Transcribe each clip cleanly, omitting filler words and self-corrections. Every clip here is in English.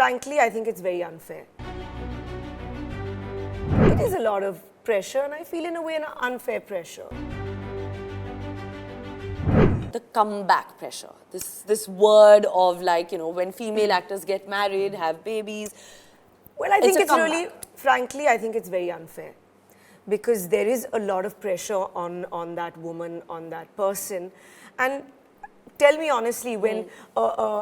frankly, I think it's very unfair. It is a lot of pressure, and I feel in a way an unfair pressure. The comeback pressure, this word of like, you know, when female actors get married, have babies. Well, I think it's really, frankly, I think it's very unfair. Because there is a lot of pressure on that woman, on that person. And tell me honestly, when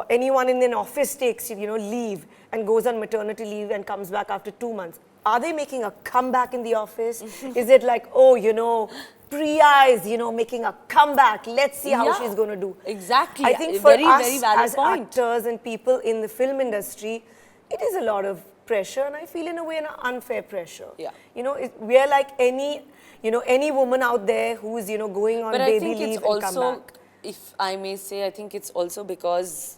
anyone in an office takes, leave and goes on maternity leave and comes back after 2 months, are they making a comeback in the office? Is it like, oh, Priya is, making a comeback. Let's see how she's going to do. Exactly. I think for us as actors and people in the film industry, it is a lot of pressure, and I feel in a way an unfair pressure. Yeah. We are like any woman out there who's, going on baby leave and come back. If I may say, I think it's also because,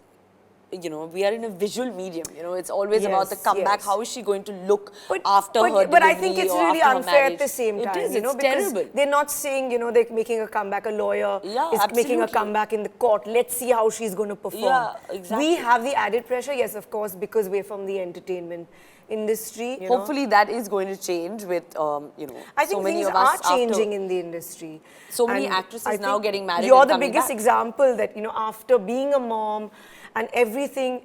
we are in a visual medium. It's always about the comeback. Yes. How is she going to look after her delivery? But I think it's really unfair at the same time. It's because terrible. They're not saying, they're making a comeback. A lawyer is making a comeback in the court. Let's see how she's going to perform. Yeah, exactly. We have the added pressure, yes, of course, because we're from the entertainment industry. Hopefully that is going to change with, I think so many things of us are changing in the industry. So many actresses now getting married. You're and the coming biggest back. example that, after being a mom and everything,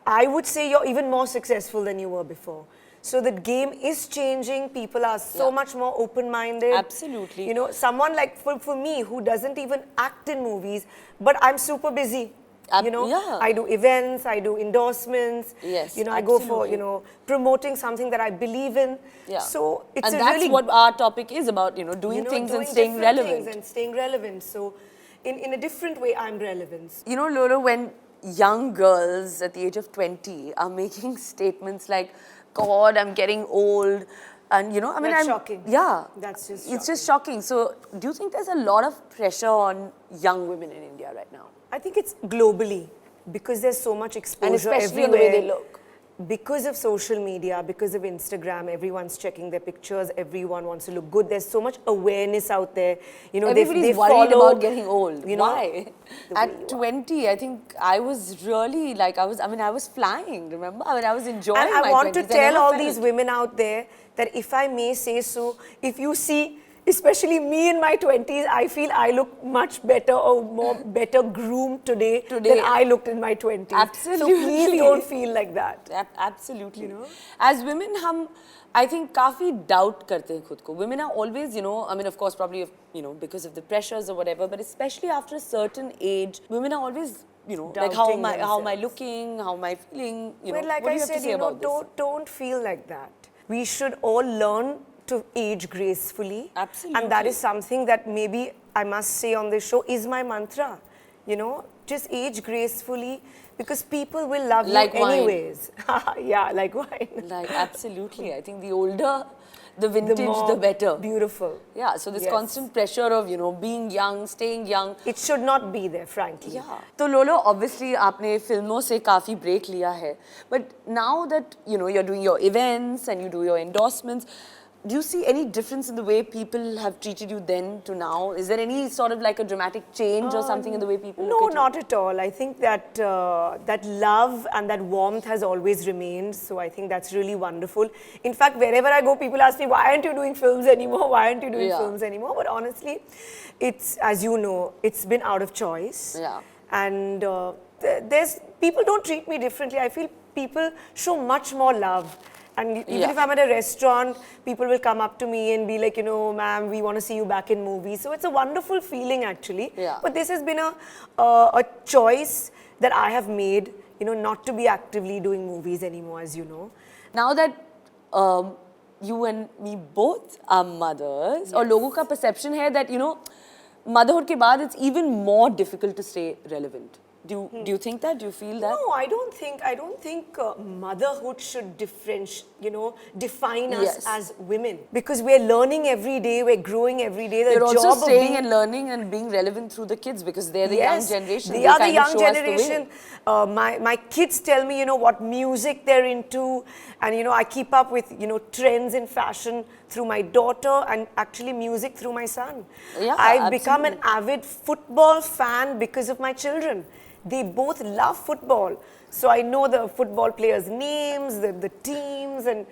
I would say you're even more successful than you were before. So the game is changing. People are so much more open-minded. Absolutely. Someone like, for me, who doesn't even act in movies, but I'm super busy. I do events, I do endorsements. Yes, I go for, promoting something that I believe in. Yeah. So it's and that's really, what our topic is about, doing things and staying relevant. Things and staying relevant. So in a different way, I'm relevant. Lolo, when young girls at the age of 20 are making statements like, God, I'm getting old. And, That's shocking. Yeah. That's just It's just shocking. So do you think there's a lot of pressure on young women in India right now? I think it's globally, because there's so much exposure and especially everywhere. the way they look. Because of social media, because of Instagram, everyone's checking their pictures, everyone wants to look good. There's so much awareness out there. Everybody's worried about getting old. Why? At 20, I think I was really like, I was flying, remember? I was enjoying my 20s. And I want to tell all these women out there that, if I may say so, if you see, especially me in my 20s, I feel I look much better or better groomed today than I looked in my 20s. Absolutely. So please don't feel like that. Absolutely. As women, I think काफी doubt करते हैं खुद को. Women are always, of course, probably, because of the pressures or whatever, but especially after a certain age, women are always, like how am I looking, how am I feeling, Well, like what do I you have to said, say about this? don't feel like that. We should all learn to age gracefully. Absolutely. And that is something that maybe I must say on this show is my mantra. Just age gracefully, because people will love like you anyways. Yeah, like wine. Like, absolutely. I think the older the vintage, the better. Beautiful. Yeah, so this constant pressure of, being young, staying young. It should not be there, frankly. Yeah. So Lolo, obviously, आपने फिल्मों से काफी break लिया है. But now that, you're doing your events and you do your endorsements, do you see any difference in the way people have treated you then to now? Is there any sort of like a dramatic change or something in the way people look at you? No, not at all. I think that that love and that warmth has always remained. So I think that's really wonderful. In fact, wherever I go, people ask me, why aren't you doing films anymore? Why aren't you doing films anymore? But honestly, it's, as you know, it's been out of choice. Yeah. And people don't treat me differently. I feel people show much more love. And even if I'm at a restaurant, people will come up to me and be like, ma'am, we want to see you back in movies. So it's a wonderful feeling, actually. Yeah. But this has been a choice that I have made, not to be actively doing movies anymore, as you know. Now that you and me both are mothers, और लोगों का perception है that, motherhood के बाद it's even more difficult to stay relevant. Do you think that? Do you feel that? No, I don't think motherhood should define us as women. Because we're learning every day, we're growing every day. You're also staying and learning and being relevant through the kids, because they're the young generation. They are the young generation. My kids tell me, what music they're into, and I keep up with, trends in fashion through my daughter, and actually music through my son. Yeah, I've become an avid football fan because of my children. They both love football. So I know the football players' names, the teams, and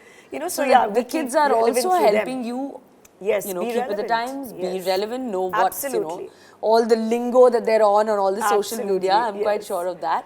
so yeah, the kids are also helping you. Yes, Keep be with the relevant. times, be Yes. relevant, know what's, Absolutely. all the lingo that they're on all the social media. Absolutely, I'm quite yes. sure of that.